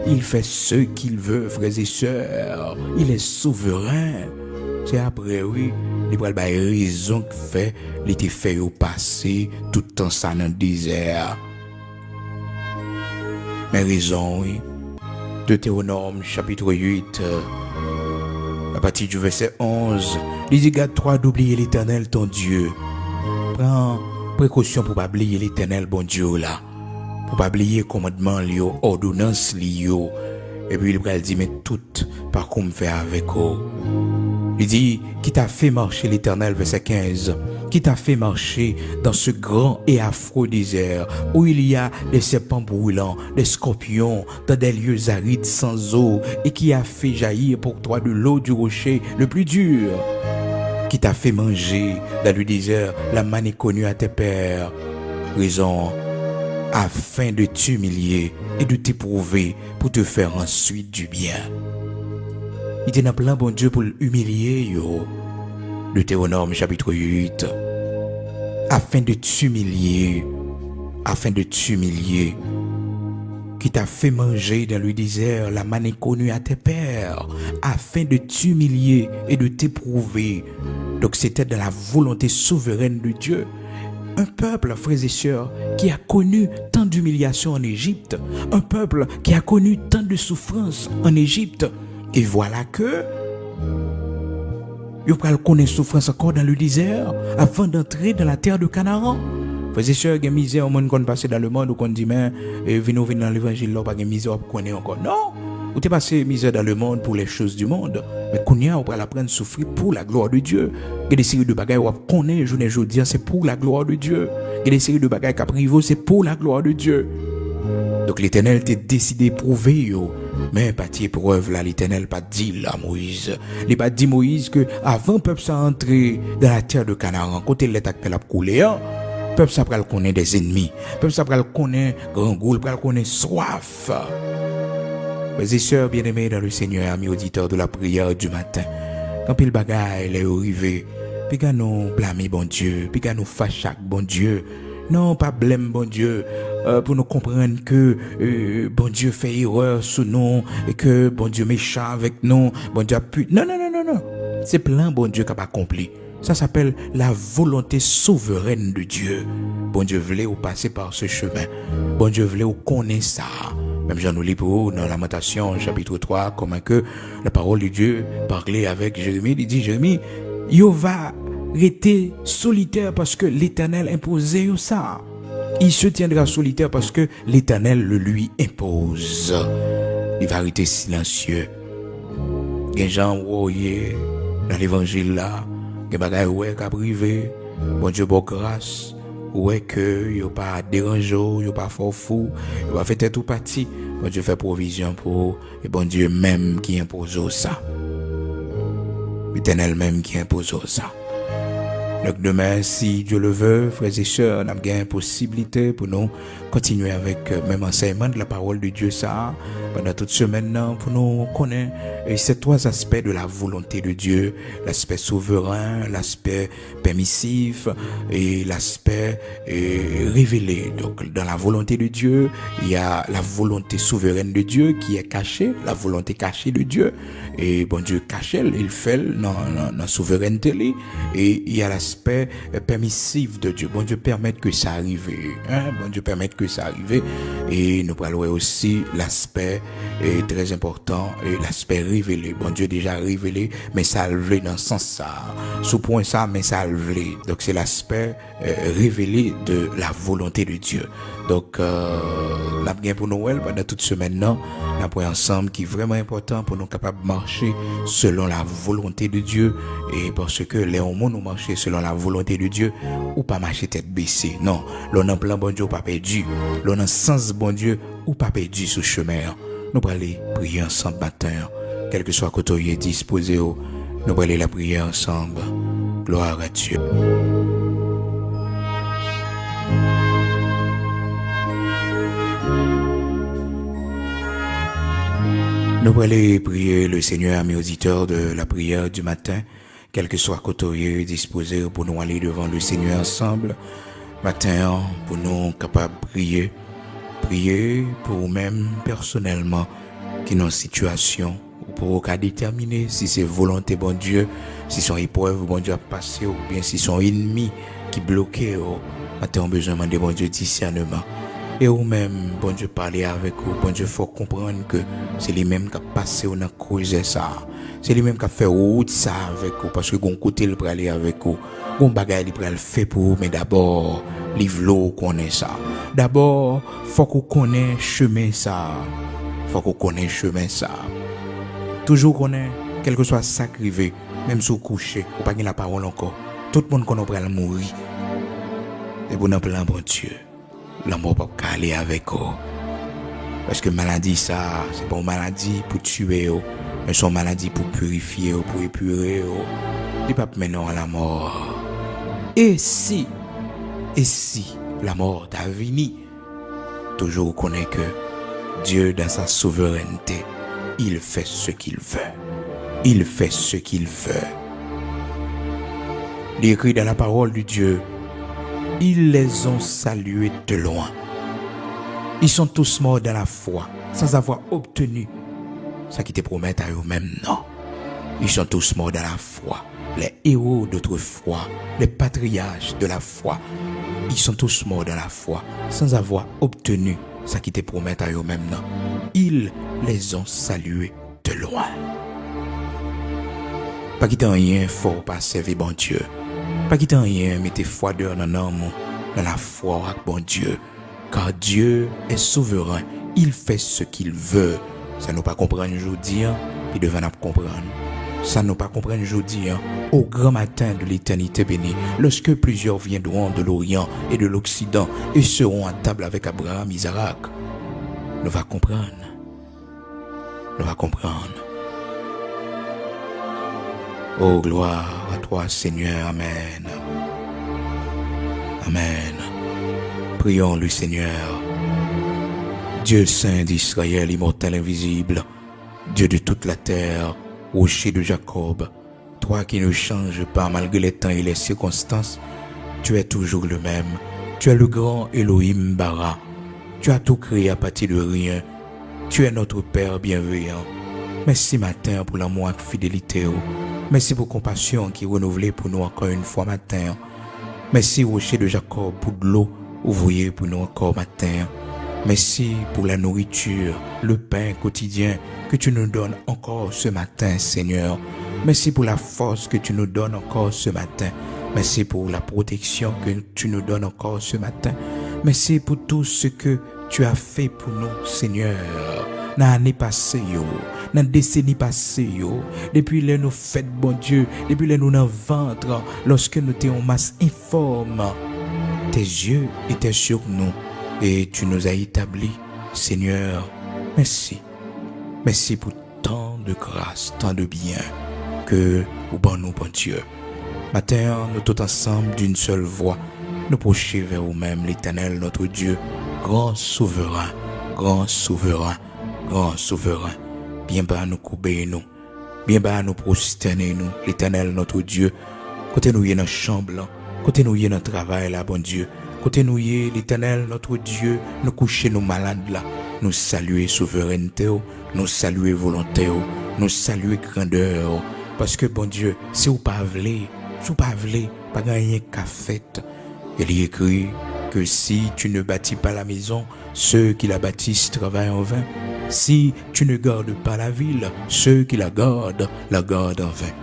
Il fait ce qu'il veut, frères et sœurs. Il est souverain. C'est après, oui. Il y a raison qui fait, il était fait au passé, tout le temps ça dans le désert. Mais raison, oui. Deutéronome, chapitre 8, à partir du verset 11, il dit, garde-toi d'oublier l'Éternel, ton Dieu. Prends précaution pour pas oublier l'Éternel, bon Dieu, là. Pour pas oublier commandement, lio, ordonnance, lio. Et puis il va dire, mais tout, par contre, faire avec eux. Il dit, qui t'a fait marcher l'Éternel, verset 15, qui t'a fait marcher dans ce grand et affreux désert où il y a des serpents brûlants, des scorpions, dans des lieux arides sans eau, et qui a fait jaillir pour toi de l'eau du rocher le plus dur, qui t'a fait manger dans le désert la manne connue à tes pères, raison, afin de t'humilier et de t'éprouver pour te faire ensuite du bien. Il était dans plein bon Dieu pour l'humilier, yo. Deutéronome chapitre 8. Afin de t'humilier, qui t'a fait manger dans le désert la manne connue à tes pères, afin de t'humilier et de t'éprouver. Donc c'était dans la volonté souveraine de Dieu. Un peuple, frères et sœurs, qui a connu tant d'humiliation en Égypte, un peuple qui a connu tant de souffrance en Égypte. Et voilà que vous pouvez connaître souffrance encore dans le désert avant d'entrer dans la terre de Canaan. Frères et sœurs, il y a misère au monde qu'on passe dans le monde où on dit mais venez dans l'évangile là, pas de misère qu'on connaît encore. Non, vous t'es passé misère dans le monde pour les choses du monde, mais qu'on y a on peut apprendre à souffrir pour la gloire de Dieu. Il y a des séries de bagages où on connaît journée aujourd'hui, c'est pour la gloire de Dieu. Il y a des séries de bagages qui privent, c'est pour la gloire de Dieu. Donc l'Éternel t'a décidé prouver yo. Mais partie épreuve là, l'Éternel pas dit là Moïse. Il pas dit Moïse que avant peuple ça entrer dans la terre de Canaan, côté l'attaque qu'elle a coulé, peuple ça pral connaître des ennemis, peuple ça pral connaître grand goût, pral connaître soif. Mes et sœurs bien-aimés dans le Seigneur, amis auditeurs de la prière du matin, quand pile bagaille est arrivé, puis quand nous blâmer bon Dieu, puis quand nous fâcher bon Dieu, non pas blâme bon Dieu, pour nous comprendre que bon Dieu fait erreur sous nous et que bon Dieu méchant avec nous, bon Dieu a pu. Non. C'est plein bon Dieu qui a accompli. Ça s'appelle la volonté souveraine de Dieu. Bon Dieu voulait ou passer par ce chemin. Bon Dieu voulait ou connaître ça. Même Jean nous lit pour vous dans Lamentation chapitre 3, comment que la parole de Dieu parlait avec Jérémie. Il dit Jérémie, il va rester solitaire parce que l'Éternel imposait ça. Il se tiendra solitaire parce que l'Éternel le lui impose. Il va rester silencieux. Il y a des gens voyez dans l'évangile là, il y a des bagages ouais qui privé. Bon Dieu bon grâce. Ouais que il pas dérangé, il pas fort fou, il va faire tout parti. Bon Dieu fait provision pour et bon Dieu même qui impose ça. L'Éternel même qui impose ça. Donc demain, si Dieu le veut, frères et sœurs, on a une possibilité pour nous continuer avec même enseignement de la parole de Dieu ça pendant toute semaine pour nous connaître ces trois aspects de la volonté de Dieu, l'aspect souverain, l'aspect permissif et l'aspect révélé. Donc dans la volonté de Dieu, il y a la volonté souveraine de Dieu qui est cachée, la volonté cachée de Dieu. Et bon Dieu cache, il fait dans la souveraineté et il y a l'aspect permissif de Dieu. Bon Dieu permet que ça arrive, bon Dieu permet que ça arrive. Et nous parlons aussi l'aspect très important, l'aspect révélé. Bon Dieu déjà révélé, mais ça a levé dans ce sens ça. Sous point ça, mais ça a levé. Donc c'est l'aspect révélé de la volonté de Dieu. Donc la bien pour Noël pendant toute semaine là, la point ensemble qui est vraiment important pour nous capables de marcher selon la volonté de Dieu. Et parce que les hommes nous marcher selon la volonté de Dieu ou pas marcher tête baissée. Non, l'on en plan bon Dieu ou pas perdu. L'on en sens bon Dieu ou pas perdu sur chemin. Nous allons aller prier ensemble matin. Quel que soit côté disposé, nous allons aller la prier ensemble. Gloire à Dieu. Nous allons aller prier le Seigneur, mes auditeurs, de la prière du matin, quel que soit côté disposé pour nous aller devant le Seigneur ensemble. Matin, pour nous capables de prier pour même personnellement qui dans situation ou pour qu'à déterminer si c'est volonté bon Dieu, si son épreuve bon Dieu a passé ou bien si son ennemi qui bloqué. Matin, on a besoin de bon Dieu discernement. Et ou même, bon Dieu parler avec vous, bon Dieu faut comprendre que c'est lui-même qui a passé ou n'a causé ça. C'est lui-même qui a fait route ça avec vous, parce que bon côté il peut aller avec vous. Bon bagage il peut le faire pour vous, mais d'abord, livre l'eau connaît ça. D'abord, faut qu'on connaisse chemin ça. Faut qu'on connaisse chemin ça. Toujours connaît, quel que soit ça qui arrive, même si vous couchez, ou pas la parole encore, tout le monde connaît le mourir. Et bon en plan bon Dieu. L'amour pas aller avec vous. Parce que maladie ça, c'est pas une maladie pour tuer, mais c'est une maladie pour purifier, pour épurer. Il pas maintenant à la mort. Et si la mort t'a venu, toujours connaît que Dieu dans sa souveraineté, il fait ce qu'il veut. Il fait ce qu'il veut. Il est écrit dans la parole de Dieu. Ils les ont salués de loin. Ils sont tous morts dans la foi, sans avoir obtenu ce qui te promet à eux-mêmes. Non. Ils sont tous morts dans la foi. Les héros d'autrefois, les patriarches de la foi, ils sont tous morts dans la foi, sans avoir obtenu ce qui te promet à eux-mêmes. Non. Ils les ont salués de loin. Pas qu'il t'en rien fort pas servir bon Dieu. Pas qu'il t'en rien mettez foi dans la foi avec bon Dieu. Car Dieu est souverain. Il fait ce qu'il veut. Ça nous pas comprendre aujourd'hui, il devait nous comprendre. Ça nous pas comprendre aujourd'hui, au grand matin de l'éternité bénie, lorsque plusieurs viendront de l'Orient et de l'Occident et seront à table avec Abraham, Isaac. Nous va comprendre. Nous va comprendre. Oh, gloire à toi, Seigneur. Amen. Amen. Prions le Seigneur. Dieu saint d'Israël, immortel, invisible, Dieu de toute la terre, rocher de Jacob, toi qui ne changes pas malgré les temps et les circonstances, tu es toujours le même. Tu es le grand Elohim Bara. Tu as tout créé à partir de rien. Tu es notre Père bienveillant. Merci matin pour l'amour et la fidélité. Merci pour compassion qui est renouvelée pour nous encore une fois matin. Merci rocher de Jacob pour de l'eau ouvrier pour nous encore matin. Merci pour la nourriture, le pain quotidien que tu nous donnes encore ce matin, Seigneur. Merci pour la force que tu nous donnes encore ce matin. Merci pour la protection que tu nous donnes encore ce matin. Merci pour tout ce que tu as fait pour nous, Seigneur. Dans l'année passée, dans la décennie passée, depuis les nous fêtes, bon Dieu, depuis les nous dans le ventre, lorsque nous étions en masse informe, tes yeux étaient sur nous et tu nous as établis, Seigneur. Merci. Merci pour tant de grâce, tant de bien que vous bon nous, bon Dieu. Matin, nous tous ensemble d'une seule voix, nous procher vers vous-même, l'Éternel, notre Dieu, grand souverain, grand souverain, grand souverain. Bien bas nous couper nous, bien bas nous prosterner nous, l'Éternel, notre Dieu. Côté nous y est dans la chambre, côté nous y est dans le travail là, bon Dieu. Côté nous y est l'Éternel, notre Dieu, nous coucher nos malades là, nous saluer souveraineté, nous saluer volonté, nous saluer grandeur. Parce que bon Dieu, si vous pas voulez, pas gagner qu'à fait. Il est écrit que si tu ne bâtis pas la maison, ceux qui la bâtissent travaillent en vain. Si tu ne gardes pas la ville, ceux qui la gardent en vain.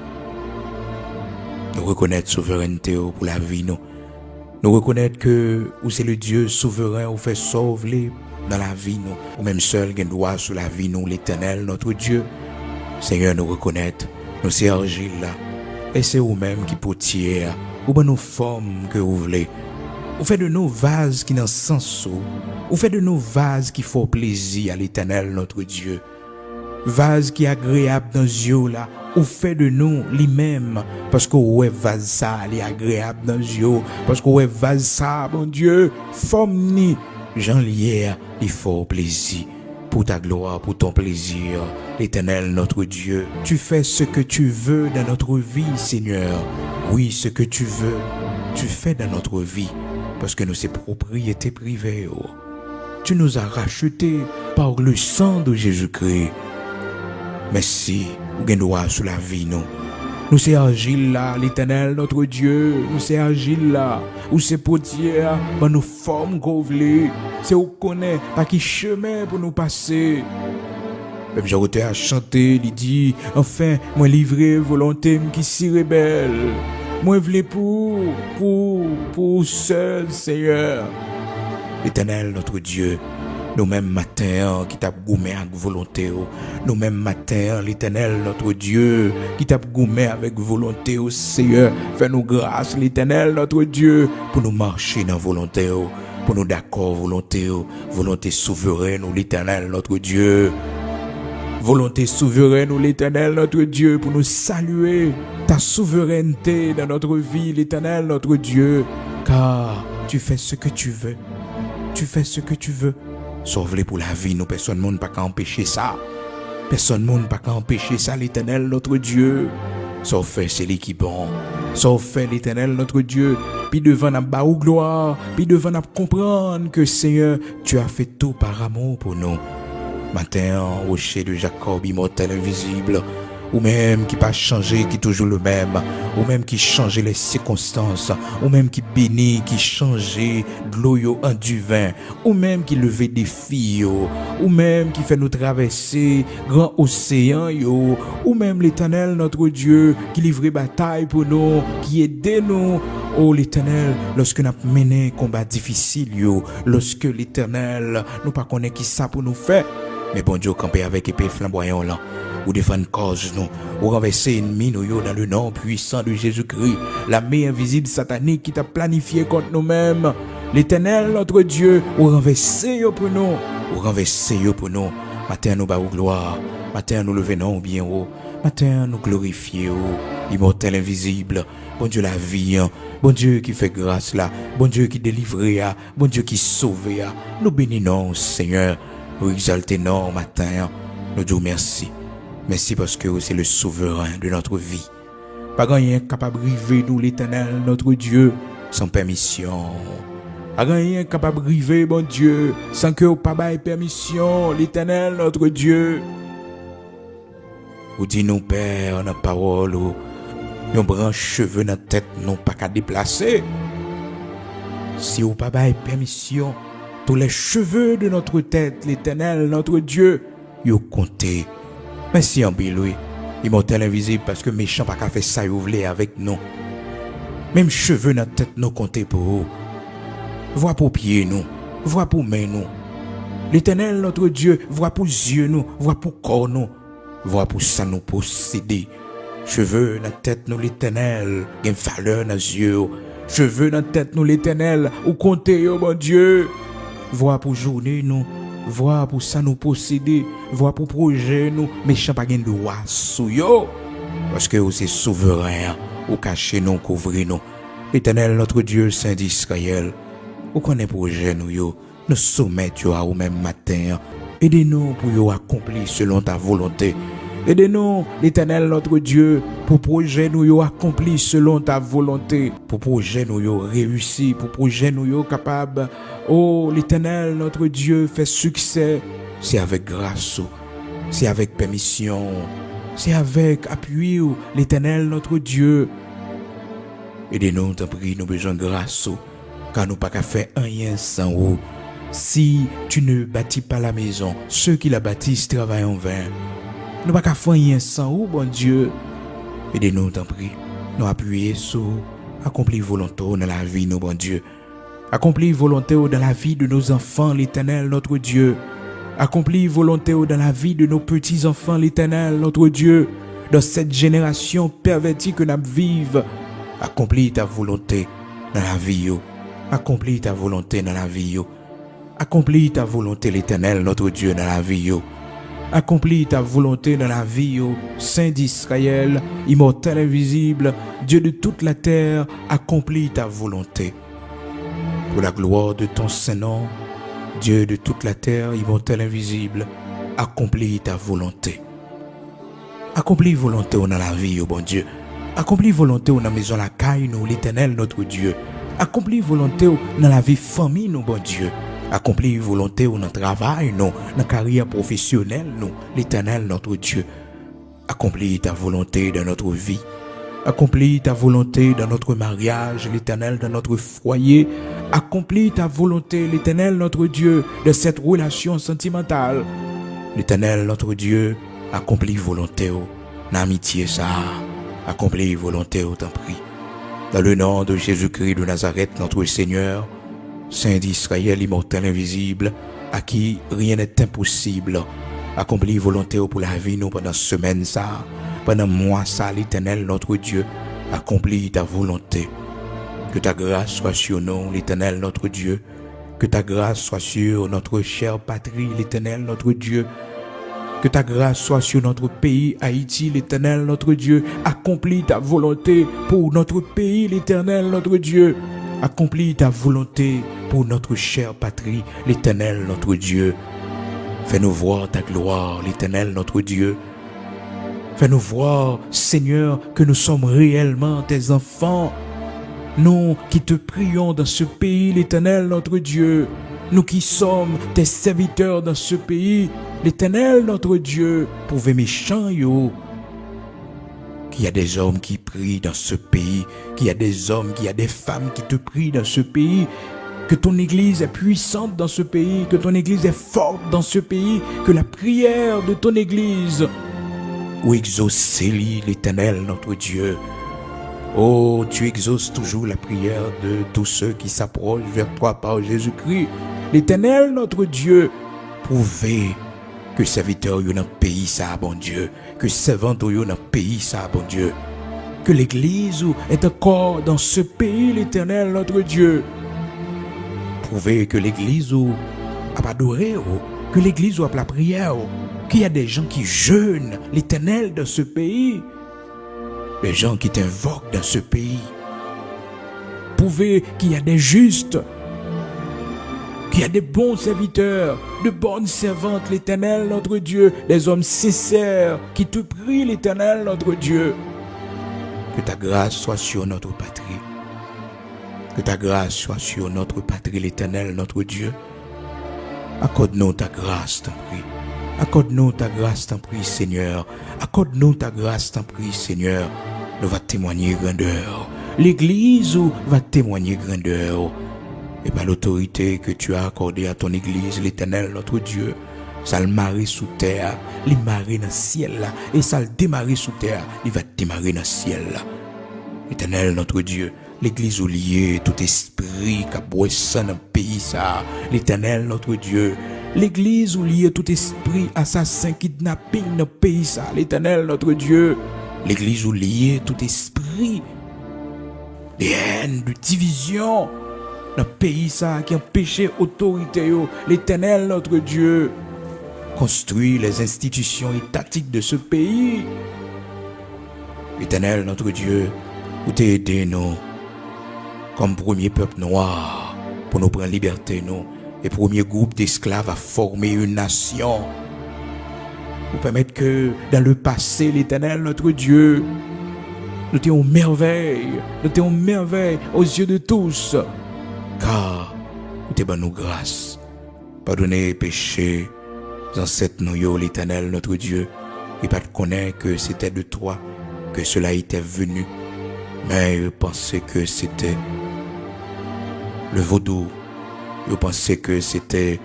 Nous reconnaître souveraineté pour la vie, nous reconnaître que vous c'est le Dieu souverain, vous fait sauver dans la vie, nous. Ou même seul qui doit sur la vie, nous, l'Éternel, notre Dieu. Seigneur, nous reconnaître, nous c'est argile là. Et c'est vous-même qui potiez, ou bien nous formes que vous voulez. Vous faites de nos vases qui n'ont sens. Vous faites de nos vases qui font plaisir à l'Éternel, notre Dieu. Vase qui est agréable dans les yeux là. Vous faites de nous lui-même. Parce que ouais, vase ça, il est agréable dans les yeux. Parce que ouais, vase ça, bon Dieu, forme ni. Jean lié, il faut plaisir. pour ta gloire, pour ton plaisir. L'Éternel, notre Dieu, tu fais ce que tu veux dans notre vie, Seigneur. Oui, ce que tu veux, tu fais dans notre vie, parce que nous sommes propriétés privées. Oh. Tu nous as rachetés par le sang de Jésus-Christ. Merci, ou gen droit sur la vie, nous. Nous c'est agile là, l'Éternel, notre Dieu. Nous c'est agile là. Ou c'est potier, ben nous formes govlé. C'est où connaît, pas qui chemin pour nous passer. Même j'ai été à chanter, il dit, enfin, moi livré volonté qui si rebelle. Moi v'lais pour seul, Seigneur. L'Éternel, notre Dieu. Nous-mêmes matin qui t'a goumé avec volonté. Nous-mêmes matin, l'Éternel, notre Dieu, qui t'a goumé avec volonté, Seigneur. Fais-nous grâce, l'Éternel, notre Dieu, pour nous marcher dans volonté, pour nous d'accord volonté, volonté souveraine, l'Éternel, notre Dieu. Volonté souveraine, l'Éternel, notre Dieu, pour nous saluer ta souveraineté dans notre vie, l'Éternel, notre Dieu. Car tu fais ce que tu veux. Tu fais ce que tu veux. Sauve-les pour la vie, nous, personne ne peut pas empêcher ça. Personne ne peut pas empêcher ça, l'Éternel, notre Dieu. Sauf fait, c'est lui qui est bon. Sauf fait, l'Éternel, notre Dieu. Puis devant nous bas ou gloire, puis devant nous comprendre que, Seigneur, tu as fait tout par amour pour nous. Matin, rocher de Jacob, immortel, invisible, ou même qui pas changé, qui toujours le même, ou même qui changeait les circonstances, ou même qui bénit, qui changeait de l'eau en du vin, ou même qui levait des filles, ou même qui fait nous traverser grand océan, ou même l'Éternel, notre Dieu, qui livrait bataille pour nous, qui aidait nous. Oh l'Éternel, lorsque nous avons mené combat difficile, lorsque l'Éternel, nous pas connaît qui ça pour nous faire, mais bon Dieu, camper avec épée flamboyant là, ou défendre cause nous, ou renverser ennemi nous dans le nom puissant de Jésus-Christ, la main invisible satanique qui t'a planifié contre nous-mêmes. L'Éternel, notre Dieu, ou renverser pour nous, ou renverser pour nous. Matin nous bas gloire, matin nous lever non bien haut, matin nous glorifier immortel invisible, bon Dieu la vie, bon Dieu qui fait grâce là, bon Dieu qui délivre, bon Dieu qui sauve, nous bénissons Seigneur, nous exaltons matin, nous disons merci. Merci parce que c'est le souverain de notre vie. Pas rien capable de river nous l'Éternel, notre Dieu, sans permission. Pas rien capable de river, bon Dieu, sans que vous pas bail permission, l'Éternel, notre Dieu. Vous dites nous, Père, dans la parole, nous branche cheveux dans la tête, non pas qu'à déplacer. Si vous pas bail permission, tous les cheveux de notre tête, l'Éternel, notre Dieu, vous comptez. Merci en lui, immortel invisible, parce que méchant pas qu'à faire ça, vous voulez avec nous. Même cheveux dans la tête, nous comptez pour vous. Voix pour pieds nous, voix pour main nous. L'Éternel, notre Dieu, voix pour yeux nous, voix pour corps nous, voix pour ça nous posséder. Cheveux dans la tête, nous l'Éternel, une valeur dans les yeux. Cheveux dans la tête, nous l'Éternel, ou comptez, oh mon Dieu. Voix pour journée nous. Voir pour ça nous posséder, voir pour projet nous, méchant pas gain droit sous yo. Parce que c'est souverain, ou cacher nous, couvrir nous. L'Éternel, notre Dieu, Saint d'Israël, ou connaît projet nous yo, nous soumettons à vous même matin. Aidez-nous pour yo accomplir selon ta volonté. Aidez-nous, l'Éternel, notre Dieu, pour projet nous yo accompli selon ta volonté. Pour projet nous yo réussi, pour projet nous yo capable. Oh, l'Éternel, notre Dieu, fait succès. C'est avec grâce, c'est avec permission, c'est avec appui, l'Éternel, notre Dieu. Aidez-nous, t'en prie, nous besoin de grâce, car nous pas qu'à faire rien sans vous. Si tu ne bâtis pas la maison, ceux qui la bâtissent travaillent en vain. Nous pas qu'à faire rien sans vous, bon Dieu. Aidez-nous, t'en prie, nous appuyer sur accomplir volonté dans la vie, nous, bon Dieu. Accomplir volonté dans la vie de nos enfants, l'Éternel, notre Dieu. Accomplir volonté dans la vie de nos petits-enfants, l'Éternel, notre Dieu. Dans cette génération pervertie que nous vivons, accomplis ta volonté dans la vie. Accomplis ta volonté dans la vie. Accomplis ta volonté, l'Éternel, notre Dieu, dans la vie. Accomplis ta volonté dans la vie, Saint d'Israël, immortel invisible, Dieu de toute la terre, accomplis ta volonté. Pour la gloire de ton Saint-Nom, Dieu de toute la terre, immortel, invisible, accomplis ta volonté. Accomplis volonté dans la vie, oh bon Dieu. Accomplis volonté dans la maison, la caille, nous, l'Éternel, notre Dieu. Accomplis volonté dans la vie famille, nous, bon Dieu. Accomplis volonté dans le travail, nous, dans la carrière professionnelle, nous, l'Éternel, notre Dieu. Accomplis ta volonté dans notre vie. Accomplis ta volonté dans notre mariage, l'Éternel, dans notre foyer. Accomplis ta volonté, l'Éternel, notre Dieu, de cette relation sentimentale. L'Éternel, notre Dieu, accomplis volonté dans l'amitié, ça. Accomplis volonté, t'en prie. Dans le nom de Jésus-Christ de Nazareth, notre Seigneur, Saint d'Israël, immortel, invisible, à qui rien n'est impossible. Accomplis volonté pour la vie, nous, pendant semaine, ça. Pendant mois, ça, l'Éternel, notre Dieu, accomplis ta volonté. Que ta grâce soit sur nous, l'Éternel, notre Dieu. Que ta grâce soit sur notre chère patrie, l'Éternel, notre Dieu. Que ta grâce soit sur notre pays, Haïti, l'Éternel, notre Dieu. Accomplis ta volonté pour notre pays, l'Éternel, notre Dieu. Accomplis ta volonté pour notre chère patrie, l'Éternel, notre Dieu. Fais-nous voir ta gloire, l'Éternel, notre Dieu. Fais-nous voir, Seigneur, que nous sommes réellement tes enfants. Nous qui te prions dans ce pays, l'Éternel, notre Dieu. Nous qui sommes tes serviteurs dans ce pays, l'Éternel, notre Dieu. Prouve méchant, yo. Qu'il y a des hommes qui prient dans ce pays, qu'il y a des hommes, qu'il y a des femmes qui te prient dans ce pays. Que ton Église est puissante dans ce pays, que ton Église est forte dans ce pays, que la prière de ton Église ou exaucer l'Éternel, notre Dieu. Oh, tu exauces toujours la prière de tous ceux qui s'approchent vers toi par Jésus-Christ. L'Éternel, notre Dieu, prouvez que serviteur y a dans le pays, ça, bon Dieu. Que servant y a dans le pays, ça, bon Dieu. Que l'Église est encore dans ce pays, l'Éternel, notre Dieu. Prouvez que l'Église a adoré, que l'Église a la prière, qu'il y a des gens qui jeûnent l'Éternel dans ce pays. Les gens qui t'invoquent dans ce pays. Prouvez qu'il y a des justes, qu'il y a des bons serviteurs, de bonnes servantes, l'Éternel, notre Dieu, des hommes sincères qui te prient, l'Éternel, notre Dieu. Que ta grâce soit sur notre patrie. Que ta grâce soit sur notre patrie, l'Éternel, notre Dieu. Accorde-nous ta grâce, t'en prie. Accorde-nous ta grâce, t'en prie, Seigneur. Accorde-nous ta grâce, t'en prie, Seigneur. Nous va témoigner grandeur. L'Église va témoigner grandeur. Et par l'autorité que tu as accordée à ton Église, l'Éternel, notre Dieu, ça le marrer sous terre, il marrer dans le ciel là, et ça le démarrer sous terre, il va démarrer dans le ciel là. Éternel, notre Dieu, l'Église ou lié tout esprit qui a boissé dans le pays ça, l'Éternel, notre Dieu, l'Église ou lié tout esprit assassin, kidnapping dans le pays ça, l'Éternel, notre Dieu, l'Église ou lié tout esprit de haine, de division dans le pays ça qui empêche autorité, l'Éternel, notre Dieu, construit les institutions étatiques de ce pays. L'Éternel, notre Dieu, vous t'aider nous comme premier peuple noir pour nous prendre liberté, nous, et premier groupe d'esclaves à former une nation. Pour permettre que dans le passé, l'Éternel, notre Dieu, nous étions merveille, aux yeux de tous, car vous t'es nous grâce, pardonnez les péchés, ancêtres nous, l'Éternel, notre Dieu, et pas de connaître que c'était de toi que cela était venu, mais je pensais que c'était le vaudou, je pensais que c'était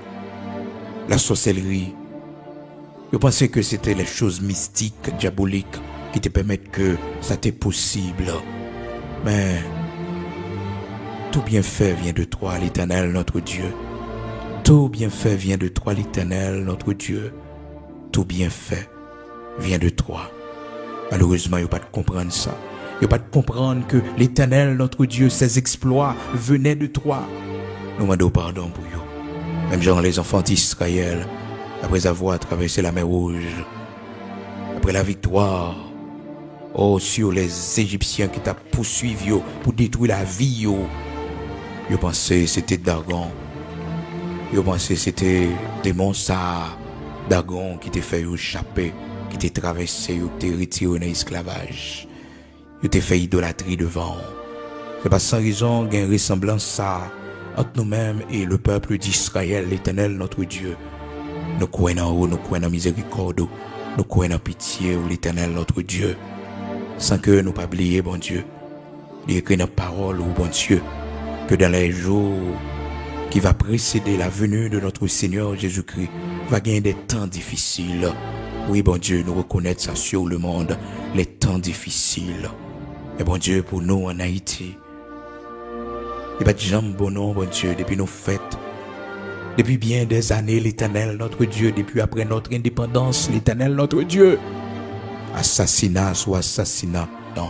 la sorcellerie, je pensais que c'était les choses mystiques, diaboliques, qui te permettent que ça t'est possible, mais tout bienfait vient de toi, l'Éternel, notre Dieu. Tout bienfait vient de toi, l'Éternel, notre Dieu. Tout bienfait vient de toi. Malheureusement, il n'y a pas de comprendre ça. Il n'y a pas de comprendre que l'Éternel, notre Dieu, ses exploits venaient de toi. Nous demandons pardon pour eux. Même genre les enfants d'Israël, après avoir traversé la mer Rouge, après la victoire, sur les Égyptiens qui t'a poursuivi pour détruire la vie, je pensais que c'était Dagon. Yo pensé c'était démon ça, Dagon qui t'a fait échapper, qui t'a traversé, yo t'a retiré dans l'esclavage. Yo t'a fait idolâtrie devant. C'est pas sans raison qu'il y a une ressemblance ça entre nous-mêmes et le peuple d'Israël, l'Éternel notre Dieu. Nous croyons en haut, nous croyons en miséricorde, nous croyons en pitié, l'Éternel notre Dieu. Sans que nous pas oublier, bon Dieu, il écrit dans la parole, bon Dieu, que dans les jours qui va précéder la venue de notre Seigneur Jésus-Christ, va gagner des temps difficiles. Oui, bon Dieu, nous reconnaissons ça sur le monde, les temps difficiles. Et bon Dieu, pour nous en Haïti, il n'y a pas de jambes bon nom, bon Dieu, depuis nos fêtes. Depuis bien des années, l'Éternel, notre Dieu, depuis après notre indépendance, l'Éternel, notre Dieu. Assassinat, soit assassinat, non.